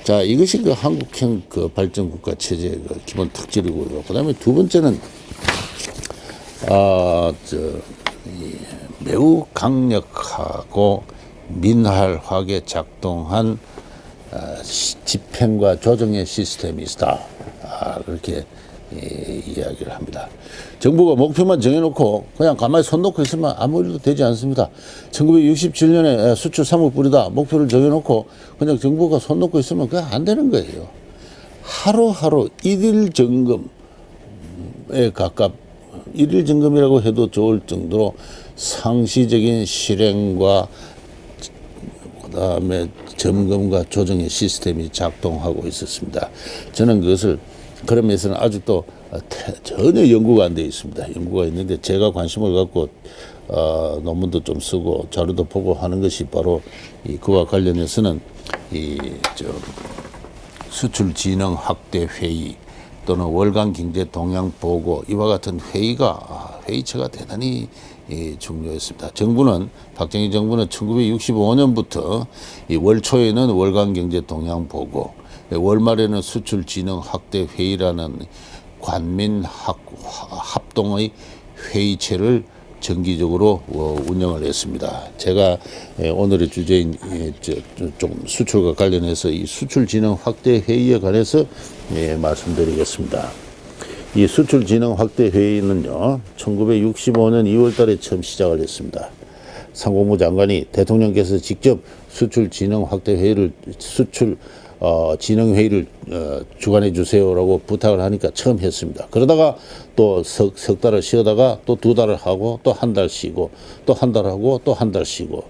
자, 이것이 그 한국형 그 발전 국가 체제의 그 기본 특질이고요. 그 다음에 두 번째는, 매우 강력하고 민활하게 작동한 집행과 조정의 시스템이 있다. 그렇게 이야기를 합니다. 정부가 목표만 정해놓고 그냥 가만히 손 놓고 있으면 아무 일도 되지 않습니다. 1967년에 수출 3억 불이다 목표를 정해놓고 그냥 정부가 손 놓고 있으면 그냥 안 되는 거예요. 하루하루 일일 점검에 일일 점검이라고 해도 좋을 정도로 상시적인 실행과 그다음에 점검과 조정의 시스템이 작동하고 있었습니다. 저는 그것을 그런 면에서는 아직도 전혀 연구가 안 되어 있습니다. 연구가 있는데 제가 관심을 갖고 논문도 좀 쓰고 자료도 보고 하는 것이 바로 그와 관련해서는 수출 진흥 확대 회의 또는 월간 경제 동향 보고 이와 같은 회의체가 대단히 중요했습니다. 박정희 정부는 1965년부터 월 초에는 월간 경제 동향 보고, 월 말에는 수출 진흥 확대 회의라는 관민 합동의 회의체를 정기적으로 운영을 했습니다. 제가 오늘의 주제인 좀 수출과 관련해서 이 수출 진흥 확대 회의에 관해서 말씀드리겠습니다. 이 수출 진흥 확대 회의는요, 1965년 2월 달에 처음 시작을 했습니다. 상공부 장관이 대통령께서 직접 수출 진흥 확대 회의를 진흥 회의를 주관해 주세요라고 부탁을 하니까 처음 했습니다. 그러다가 또 석 달을 쉬다가 또 두 달을 하고 또 한 달 쉬고 또 한 달 하고 또 한 달 쉬고,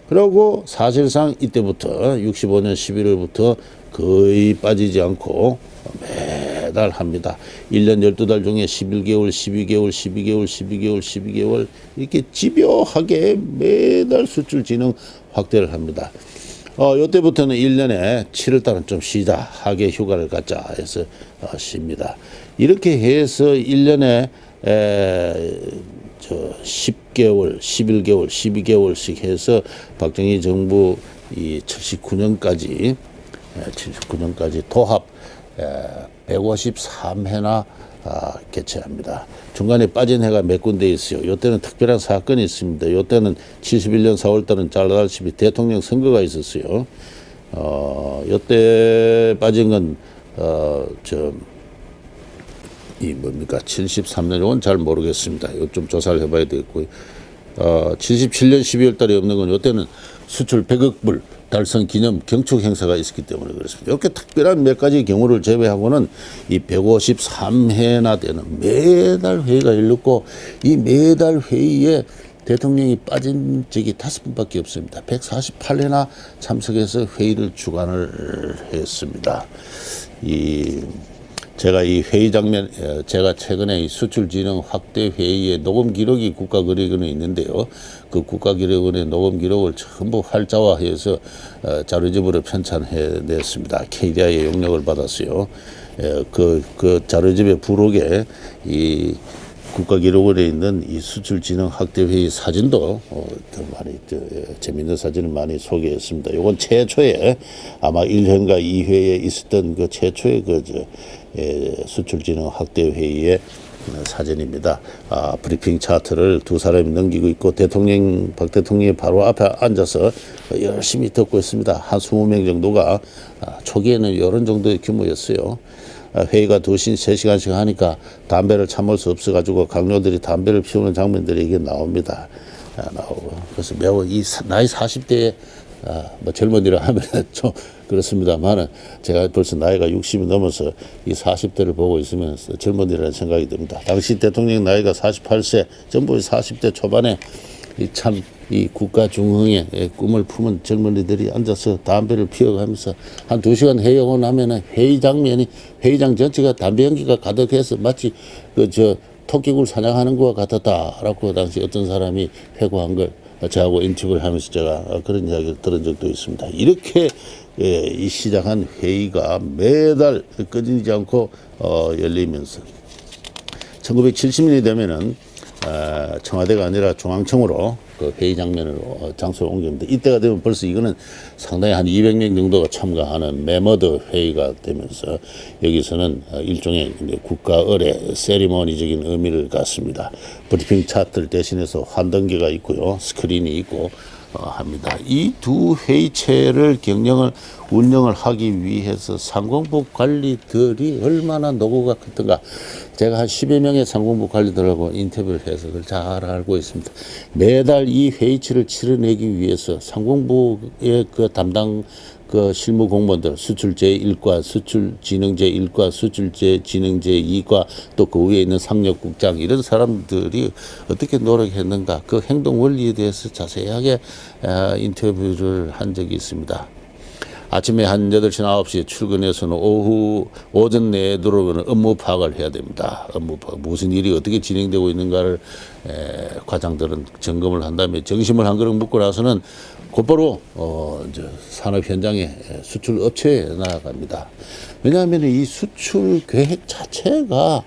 그리고 사실상 이때부터 65년 11월부터 거의 빠지지 않고 매달 합니다. 1년 12달 중에 11개월, 12개월, 12개월, 12개월, 12개월 이렇게 집요하게 매달 수출 진흥 확대를 합니다. 요때부터는 1년에 7월달은 좀 쉬자, 하계 휴가를 갖자 해서 쉽니다. 이렇게 해서 1년에 10개월, 11개월, 12개월씩 해서 박정희 정부 이 79년까지 도합 153회나 개최합니다. 중간에 빠진 해가 몇 군데 있어요. 이때는 특별한 사건이 있습니다. 이때는 71년 4월달은 잘 알다시피 대통령 선거가 있었어요. 이때 빠진 건 73년, 이건 잘 모르겠습니다. 이거 좀 조사를 해봐야 되겠고요. 77년 12월 달에 없는 건 이때는 수출 100억 불 달성 기념 경축 행사가 있었기 때문에 그렇습니다. 이렇게 특별한 몇 가지 경우를 제외하고는 이 153회나 되는 매달 회의가 열렸고, 이 매달 회의에 대통령이 빠진 적이 5번밖에 없습니다. 148회나 참석해서 회의를 주관을 했습니다. 제가 이 회의 장면, 제가 최근에 이 수출 진흥 확대 회의의 녹음 기록이 국가기록원에 있는데요. 그 국가기록원의 녹음 기록을 전부 활자화해서 자료집으로 편찬해냈습니다. KDI의 용역을 받았어요. 그 자료집의 부록에 이 국가기록원에 있는 이 수출 진흥 확대 회의 사진도 많이 재미있는 사진을 많이 소개했습니다. 이건 최초에 아마 1회인가 2회에 있었던 그 최초의 수출 진흥 확대 회의의 사진입니다. 브리핑 차트를 두 사람이 넘기고 있고 박 대통령이 바로 앞에 앉아서 열심히 듣고 있습니다. 한 20명 정도가 초기에는 이런 정도의 규모였어요. 회의가 2시, 3시간씩 하니까 담배를 참을 수 없어가지고 강요들이 담배를 피우는 장면들이 이게 나옵니다. 나오고. 그래서 매우 나이 40대에 젊은이라 하면 좀 그렇습니다만은 제가 벌써 나이가 60이 넘어서 이 40대를 보고 있으면 젊은이라는 생각이 듭니다. 당시 대통령 나이가 48세, 전부 40대 초반에 이 국가 중흥의 꿈을 품은 젊은이들이 앉아서 담배를 피워가면서 한 2시간 회의하고 나면은 회의장 전체가 담배 연기가 가득해서 마치 토끼굴 사냥하는 것과 같았다라고 당시 어떤 사람이 회고한 걸 저하고 인터뷰를 하면서 제가 그런 이야기를 들은 적도 있습니다. 이렇게 이 시작한 회의가 매달 끊이지 않고 열리면서 1970년이 되면은 청와대가 아니라 중앙청으로 그 회의 장면을 장소를 옮깁니다. 이때가 되면 벌써 이거는 상당히 한 200명 정도가 참가하는 메머드 회의가 되면서 여기서는 일종의 국가 의례 세리머니적인 의미를 갖습니다. 브리핑 차트를 대신해서 환등기가 있고요, 스크린이 있고 합니다. 이 두 회의체를 운영을 하기 위해서 상공부 관리들이 얼마나 노고가 컸던가. 제가 한 10여 명의 상공부 관리들하고 인터뷰를 해서 그걸 잘 알고 있습니다. 매달 이 회의체를 치러내기 위해서 상공부의 그 담당 그 실무 공무원들, 수출제 1과, 수출진흥제 1과, 수출제 진흥제 2과, 또 그 위에 있는 상력국장, 이런 사람들이 어떻게 노력했는가, 그 행동 원리에 대해서 자세하게 인터뷰를 한 적이 있습니다. 아침에 한 8시, 9시에 출근해서는 오전 내에 들어오면 업무 파악을 해야 됩니다. 업무 파악, 무슨 일이 어떻게 진행되고 있는가를 과장들은 점검을 한 다음에 점심을 한 그릇 먹고 나서는 곧바로 산업 현장에 수출 업체에 나아갑니다. 왜냐하면 이 수출 계획 자체가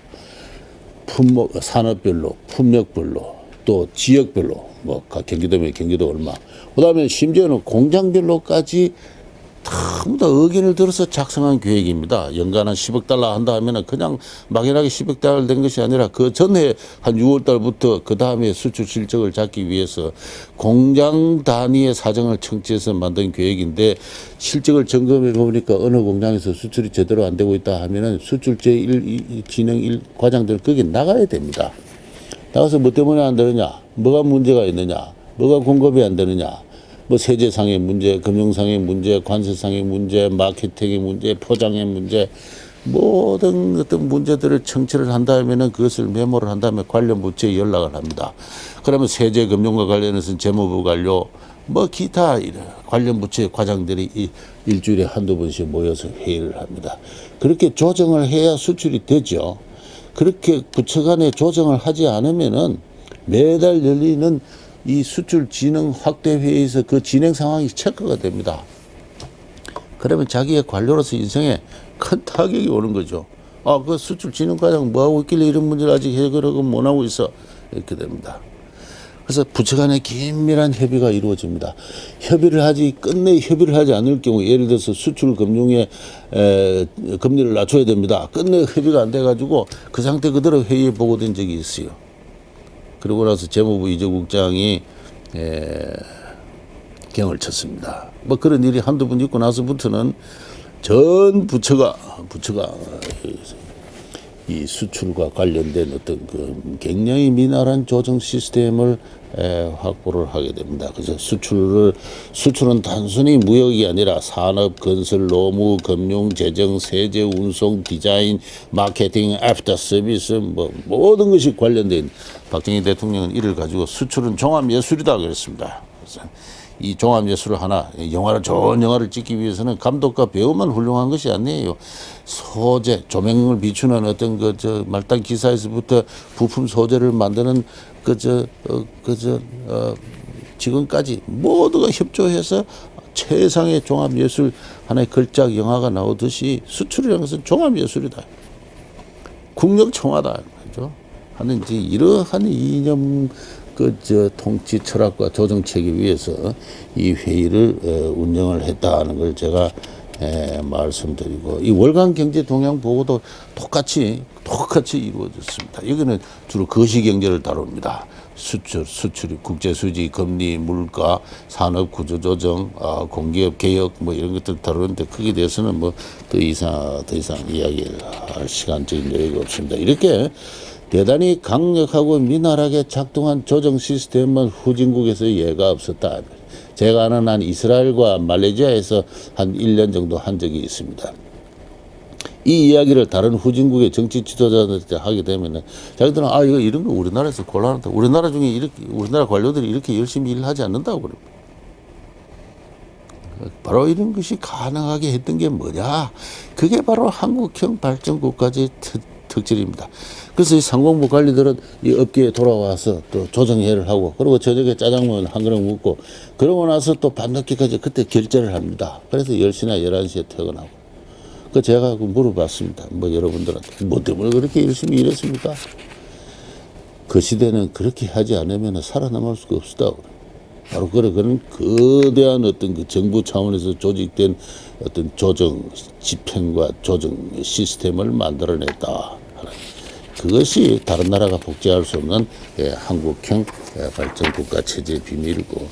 산업별로, 품목별로, 또 지역별로, 뭐 경기도면 경기도 얼마, 그다음에 심지어는 공장별로까지 전부 다 의견을 들어서 작성한 계획입니다. 연간 한 10억 달러 한다 하면은 그냥 막연하게 10억 달러 된 것이 아니라 그 전에 한 6월 달부터 그 다음에 수출 실적을 잡기 위해서 공장 단위의 사정을 청취해서 만든 계획인데, 실적을 점검해 보니까 어느 공장에서 수출이 제대로 안 되고 있다 하면은 수출제 진행 과장들 거기 나가야 됩니다. 나가서 뭐 때문에 안 되느냐, 뭐가 문제가 있느냐, 뭐가 공급이 안 되느냐, 뭐 세제상의 문제, 금융상의 문제, 관세상의 문제, 마케팅의 문제, 포장의 문제, 모든 어떤 문제들을 청취를 한 다음에는 그것을 메모를 한 다음에 관련 부처에 연락을 합니다. 그러면 세제 금융과 관련해서는 재무부 관료, 뭐 기타 관련 부처의 과장들이 일주일에 한두 번씩 모여서 회의를 합니다. 그렇게 조정을 해야 수출이 되죠. 그렇게 부처 간에 조정을 하지 않으면은 매달 열리는 이 수출 진흥 확대 회의에서 그 진행 상황이 체크가 됩니다. 그러면 자기의 관료로서 인생에 큰 타격이 오는 거죠. 그 수출 진흥 과장 뭐 하고 있길래 이런 문제를 아직 해결하고 못 하고 있어, 이렇게 됩니다. 그래서 부처 간의 긴밀한 협의가 이루어집니다. 끝내 협의를 하지 않을 경우, 예를 들어서 수출 금융의 금리를 낮춰야 됩니다. 끝내 협의가 안 돼가지고 그 상태 그대로 회의에 보고된 적이 있어요. 그러고 나서 재무부 이재국장이 경을 쳤습니다. 뭐 그런 일이 한두 번 있고 나서부터는 전 부처가 이 수출과 관련된 어떤 그 굉장히 미나란 조정 시스템을 확보를 하게 됩니다. 그래서 수출은 단순히 무역이 아니라 산업, 건설, 노무, 금융, 재정, 세제, 운송, 디자인, 마케팅, 애프터 서비스, 뭐 모든 것이 관련된, 박정희 대통령은 이를 가지고 수출은 종합예술이다 그랬습니다. 그래서 이 종합예술을 하나, 좋은 영화를 찍기 위해서는 감독과 배우만 훌륭한 것이 아니에요. 소재, 조명을 비추는 어떤 말단 기사에서부터 부품 소재를 만드는 지금까지 모두가 협조해서 최상의 종합예술, 하나의 걸작 영화가 나오듯이 수출이라는 것은 종합예술이다, 국력청화다, 그죠? 하는 이러한 이념, 통치 철학과 조정 체계 위해서 이 회의를 운영을 했다는 걸 제가 말씀드리고, 이 월간 경제 동향 보고도 똑같이 이루어졌습니다. 여기는 주로 거시 경제를 다룹니다. 수출이, 국제 수지, 금리, 물가, 산업 구조 조정, 공기업 개혁, 뭐 이런 것들 다루는데, 거기에 대해서는 뭐 더 이상 이야기를 할 시간적인 여유가 없습니다. 이렇게 대단히 강력하고 민활하게 작동한 조정 시스템은 후진국에서 예가 없었다. 제가 아는 한 이스라엘과 말레이시아에서 한 1년 정도 한 적이 있습니다. 이 이야기를 다른 후진국의 정치 지도자들한테 하게 되면은 자기들은 이거 이런 거 우리나라에서 곤란하다. 우리나라 관료들이 이렇게 열심히 일을 하지 않는다고 그래요. 바로 이런 것이 가능하게 했던 게 뭐냐? 그게 바로 한국형 발전 국가제의 특질입니다. 그래서 이 상공부 관리들은 이 업계에 돌아와서 또 조정회의를 하고, 그리고 저녁에 짜장면 한 그릇 먹고, 그러고 나서 또 밤늦게까지 그때 결제를 합니다. 그래서 10시나 11시에 퇴근하고. 제가 물어봤습니다. 여러분들한테 뭐 때문에 그렇게 열심히 일했습니까? 그 시대는 그렇게 하지 않으면 살아남을 수가 없었다고. 바로 그런 거대한 어떤 그 정부 차원에서 조직된 어떤 조정, 집행과 조정 시스템을 만들어냈다. 그것이 다른 나라가 복제할 수 없는 한국형 발전 국가 체제의 비밀이고,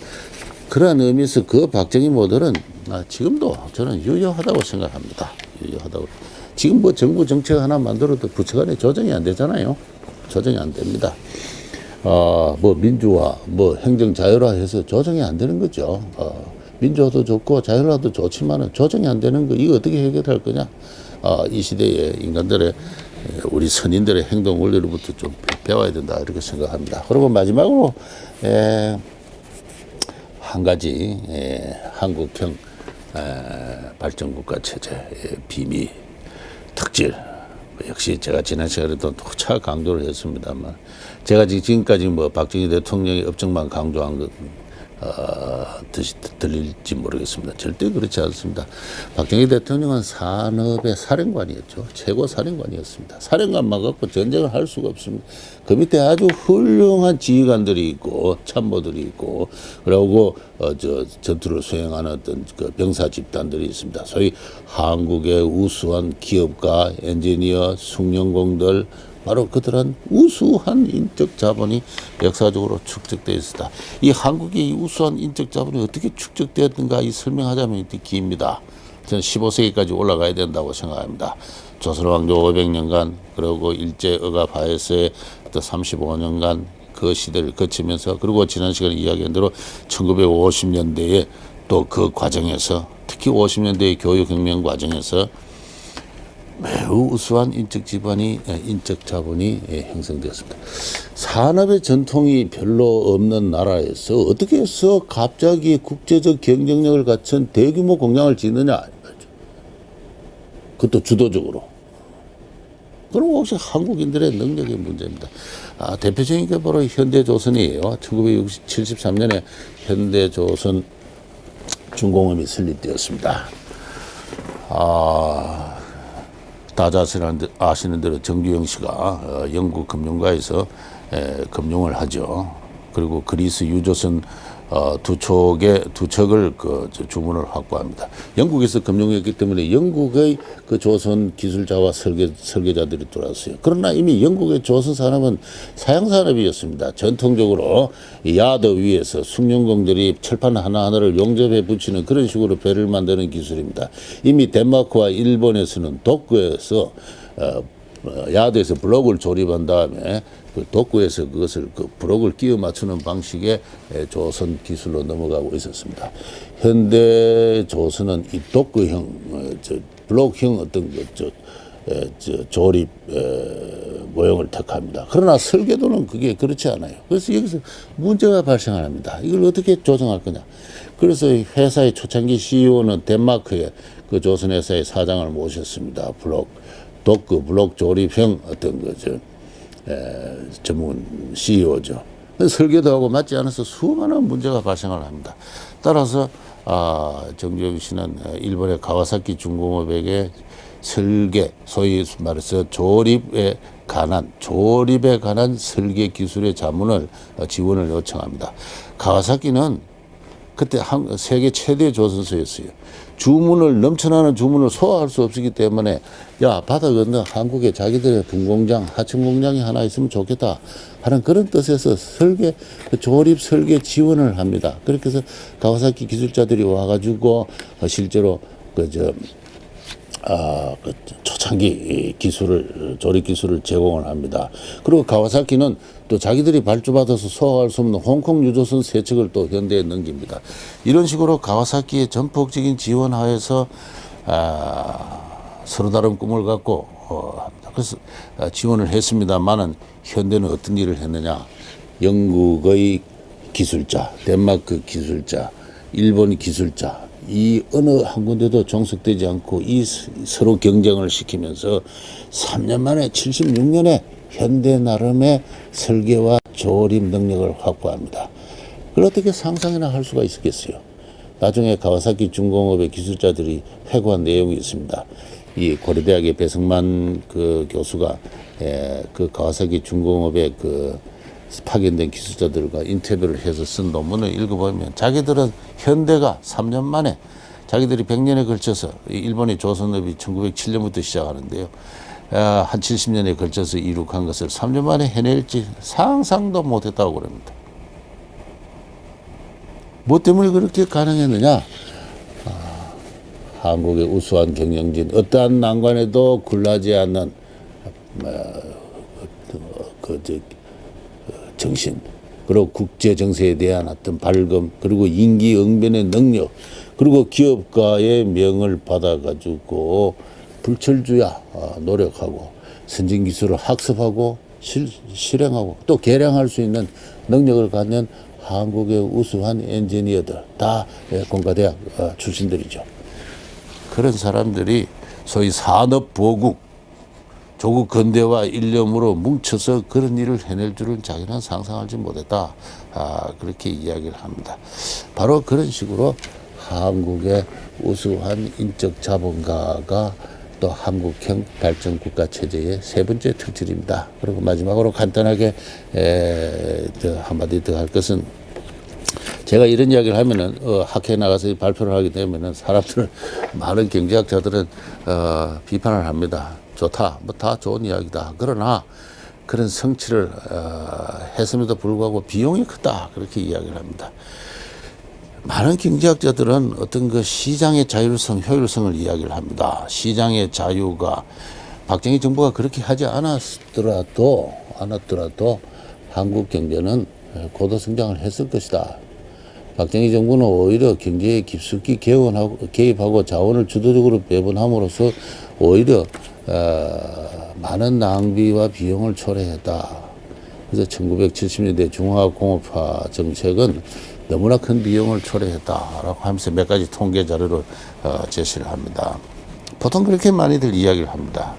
그러한 의미에서 그 박정희 모델은 지금도 저는 유효하다고 생각합니다. 유효하다고. 지금 뭐 정부 정책 하나 만들어도 부처 간에 조정이 안 되잖아요. 조정이 안 됩니다. 뭐 민주화, 뭐 행정 자율화해서 조정이 안 되는 거죠. 민주화도 좋고 자율화도 좋지만은 조정이 안 되는 거, 이거 어떻게 해결할 거냐? 이 시대의 인간들의, 우리 선인들의 행동 원리로부터 좀 배워야 된다, 이렇게 생각합니다. 그리고 마지막으로 한 가지 한국형 발전국가 체제의 비밀, 특질, 역시 제가 지난 시간에도 누차 강조를 했습니다만, 제가 지금까지 뭐 박정희 대통령의 업적만 강조한 것 뜻이 들릴지 모르겠습니다. 절대 그렇지 않습니다. 박정희 대통령은 산업의 사령관이었죠. 최고 사령관이었습니다. 사령관만 갖고 전쟁을 할 수가 없습니다. 그 밑에 아주 훌륭한 지휘관들이 있고 참모들이 있고, 그리고 전투를 수행하는 어떤 그 병사 집단들이 있습니다. 소위 한국의 우수한 기업가, 엔지니어, 숭령공들, 바로 그들은 우수한 인적 자본이 역사적으로 축적되어 있었다. 이 한국의 이 우수한 인적 자본이 어떻게 축적되었는가, 이 설명하자면 기입니다. 저는 15세기까지 올라가야 된다고 생각합니다. 조선왕조 500년간, 그리고 일제 억압하에서의 35년간 그 시대를 거치면서, 그리고 지난 시간에 이야기한 대로 1950년대에 또 그 과정에서, 특히 50년대의 교육혁명 과정에서 매우 우수한 인적 자본이 형성되었습니다. 산업의 전통이 별로 없는 나라에서 어떻게 해서 갑자기 국제적 경쟁력을 갖춘 대규모 공장을 짓느냐, 그것도 주도적으로. 그럼 혹시 한국인들의 능력의 문제입니다. 대표적인 게 바로 현대조선이에요. 1973년에 현대조선 중공업이 설립되었습니다. 다자 아시는 대로 정규영 씨가 영국 금융가에서 금융을 하죠. 그리고 그리스 유조선 두 척을 주문을 확보합니다. 영국에서 금융했기 때문에 영국의 그 조선 기술자와 설계자들이 돌아왔어요. 그러나 이미 영국의 조선 산업은 사양 산업이었습니다. 전통적으로 야드 위에서 숭령공들이 철판 하나하나를 용접해 붙이는 그런 식으로 배를 만드는 기술입니다. 이미 덴마크와 일본에서는 도쿄에서 야드에서 블록을 조립한 다음에 그 독구에서 그것을 그 블록을 끼워 맞추는 방식의 조선 기술로 넘어가고 있었습니다. 현대 조선은 이 독구형, 블록형 어떤 조립 모형을 택합니다. 그러나 설계도는 그게 그렇지 않아요. 그래서 여기서 문제가 발생합니다. 이걸 어떻게 조정할 거냐. 그래서 회사의 초창기 CEO는 덴마크의 그 조선 회사의 사장을 모셨습니다. 블록 조립형 어떤 거죠. 전문 CEO죠. 설계도하고 맞지 않아서 수많은 문제가 발생을 합니다. 따라서 정주영 씨는 일본의 가와사키 중공업에게 설계, 소위 말해서 조립에 관한 설계 기술의 자문을 지원을 요청합니다. 가와사키는 그때 세계 최대 조선소였어요. 넘쳐나는 주문을 소화할 수 없었기 때문에, 바다 건너 한국에 자기들의 분공장, 하청 공장이 하나 있으면 좋겠다 하는 그런 뜻에서 조립 설계 지원을 합니다. 그렇게 해서 가와사키 기술자들이 와가지고 실제로 초창기 조립 기술을 제공을 합니다. 그리고 가와사키는 또 자기들이 발주받아서 소화할 수 없는 홍콩 유조선 세 척을 또 현대에 넘깁니다. 이런 식으로 가와사키의 전폭적인 지원 하에서 서로 다른 꿈을 갖고 합니다. 그래서 지원을 했습니다만은 현대는 어떤 일을 했느냐? 영국의 기술자, 덴마크 기술자, 일본 기술자, 이 어느 한 군데도 종속되지 않고 서로 경쟁을 시키면서 3년 만에 76년에 현대 나름의 설계와 조립 능력을 확보합니다. 그걸 어떻게 상상이나 할 수가 있었겠어요? 나중에 가와사키 중공업의 기술자들이 회고한 내용이 있습니다. 이 고려대학의 배승만 그 교수가 그 가와사키 중공업의 그 파견된 기술자들과 인터뷰를 해서 쓴 논문을 읽어보면 자기들은 현대가 3년 만에 자기들이 100년에 걸쳐서 일본의 조선업이 1907년부터 시작하는데요. 한 70년에 걸쳐서 이룩한 것을 3년 만에 해낼지 상상도 못했다고 그럽니다. 뭐 때문에 그렇게 가능했느냐? 한국의 우수한 경영진, 어떠한 난관에도 굴하지 않는 정신, 그리고 국제 정세에 대한 어떤 발금, 그리고 임기응변의 능력, 그리고 기업가의 명을 받아가지고 불철주야 노력하고 선진 기술을 학습하고 실행하고 또 개량할 수 있는 능력을 갖는 한국의 우수한 엔지니어들, 다 공과대학 출신들이죠. 그런 사람들이 소위 산업보국, 조국 근대화 일념으로 뭉쳐서 그런 일을 해낼 줄은 자기는 상상하지 못했다. 그렇게 이야기를 합니다. 바로 그런 식으로 한국의 우수한 인적 자본가가 또 한국형 발전 국가 체제의 세 번째 특질입니다. 그리고 마지막으로 간단하게 한마디 더 할 것은, 제가 이런 이야기를 하면은 학회에 나가서 발표를 하게 되면은 사람들은, 많은 경제학자들은 비판을 합니다. 좋다, 뭐 다 좋은 이야기다. 그러나 그런 성취를 했음에도 불구하고 비용이 크다, 그렇게 이야기를 합니다. 많은 경제학자들은 어떤 그 시장의 자율성, 효율성을 이야기를 합니다. 시장의 자유가 박정희 정부가 그렇게 하지 않았더라도 한국 경제는 고도 성장을 했을 것이다. 박정희 정부는 오히려 경제에 깊숙이 개입하고 자원을 주도적으로 배분함으로써 오히려 많은 낭비와 비용을 초래했다. 그래서 1970년대 중화공업화 정책은 너무나 큰 비용을 초래했다라고 하면서 몇 가지 통계 자료를 제시를 합니다. 보통 그렇게 많이들 이야기를 합니다.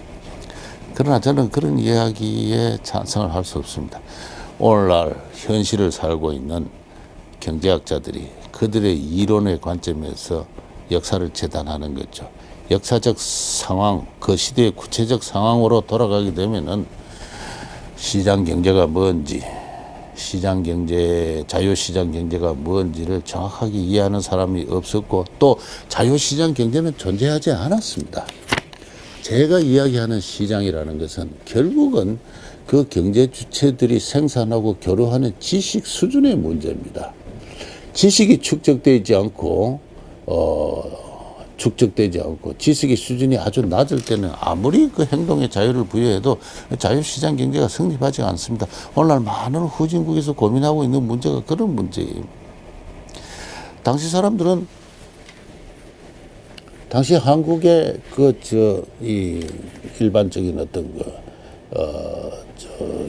그러나 저는 그런 이야기에 찬성을 할 수 없습니다. 오늘날 현실을 살고 있는 경제학자들이 그들의 이론의 관점에서 역사를 재단하는 거죠. 역사적 상황, 그 시대의 구체적 상황으로 돌아가게 되면은 시장 경제가 뭔지, 시장 경제, 자유시장 경제가 뭔지를 정확하게 이해하는 사람이 없었고, 또 자유시장 경제는 존재하지 않았습니다. 제가 이야기하는 시장이라는 것은 결국은 그 경제 주체들이 생산하고 교류하는 지식 수준의 문제입니다. 지식이 축적되지 않고 지식의 수준이 아주 낮을 때는 아무리 그 행동의 자유를 부여해도 자유시장 경제가 성립하지 않습니다. 오늘날 많은 후진국에서 고민하고 있는 문제가 그런 문제예요. 당시 사람들은, 당시 한국의 이 일반적인 어떤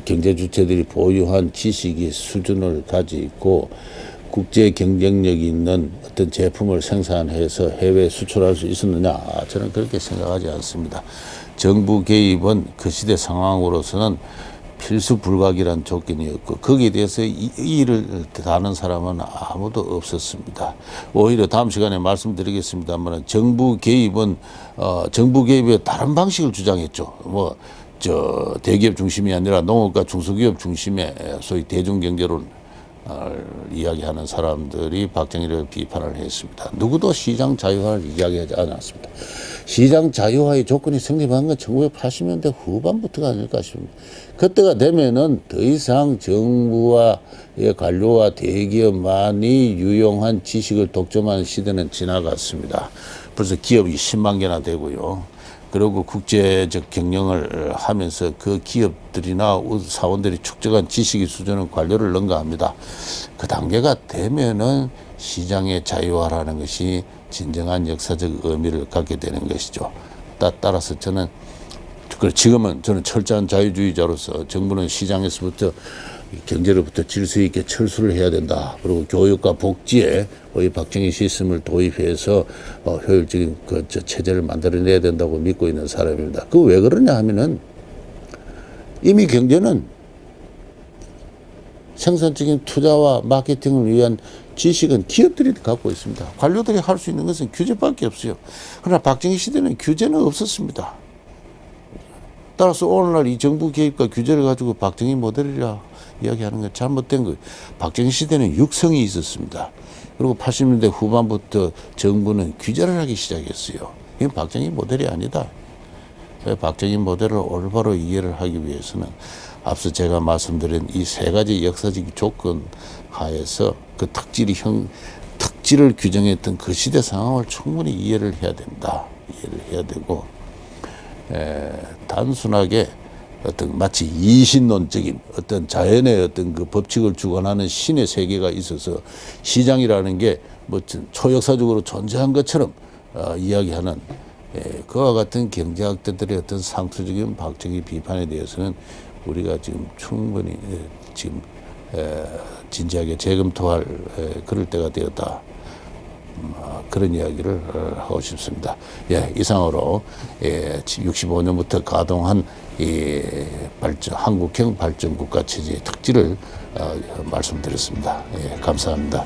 경제 주체들이 보유한 지식의 수준을 가지고 국제 경쟁력이 있는 어떤 제품을 생산해서 해외에 수출할 수 있었느냐? 저는 그렇게 생각하지 않습니다. 정부 개입은 그 시대 상황으로서는 필수 불가결한 조건이었고, 거기에 대해서 이의를 다하는 사람은 아무도 없었습니다. 오히려 다음 시간에 말씀드리겠습니다만, 정부 개입에 다른 방식을 주장했죠. 대기업 중심이 아니라 농업과 중소기업 중심의 소위 대중경제론 이야기하는 사람들이 박정희를 비판을 했습니다. 누구도 시장 자유화를 이야기하지 않았습니다. 시장 자유화의 조건이 성립한 건 1980년대 후반부터가 아닐까 싶습니다. 그때가 되면은 더 이상 정부와의 관료와 대기업만이 유용한 지식을 독점하는 시대는 지나갔습니다. 벌써 기업이 10만 개나 되고요. 그리고 국제적 경영을 하면서 그 기업들이나 사원들이 축적한 지식의 수준은 관료를 능가합니다. 그 단계가 되면은 시장의 자유화라는 것이 진정한 역사적 의미를 갖게 되는 것이죠. 따라서 저는 지금은 철저한 자유주의자로서 정부는 시장에서부터 경제로부터 질서 있게 철수를 해야 된다. 그리고 교육과 복지에 이 박정희 시스템을 도입해서 효율적인 체제를 만들어내야 된다고 믿고 있는 사람입니다. 그 왜 그러냐 하면은 이미 경제는 생산적인 투자와 마케팅을 위한 지식은 기업들이 갖고 있습니다. 관료들이 할 수 있는 것은 규제밖에 없어요. 그러나 박정희 시대는 규제는 없었습니다. 따라서 오늘날 이 정부 개입과 규제를 가지고 박정희 모델이라 이야기하는 건 잘못된 거예요. 박정희 시대는 육성이 있었습니다. 그리고 80년대 후반부터 정부는 규제를 하기 시작했어요. 이건 박정희 모델이 아니다. 박정희 모델을 올바로 이해를 하기 위해서는 앞서 제가 말씀드린 이 세 가지 역사적 조건 하에서 그 특질을 규정했던 그 시대 상황을 충분히 이해를 해야 된다. 이해를 해야 되고, 단순하게 어떤 마치 이신론적인 어떤 자연의 어떤 그 법칙을 주관하는 신의 세계가 있어서 시장이라는 게 뭐 초역사적으로 존재한 것처럼 이야기하는 그와 같은 경제학자들의 어떤 상투적인 박정희 비판에 대해서는 우리가 지금 충분히 지금 진지하게 재검토할 그럴 때가 되었다. 그런 이야기를 하고 싶습니다. 예, 이상으로 65년부터 가동한 이 한국형 발전 국가 체제의 특질을 말씀드렸습니다. 예, 감사합니다.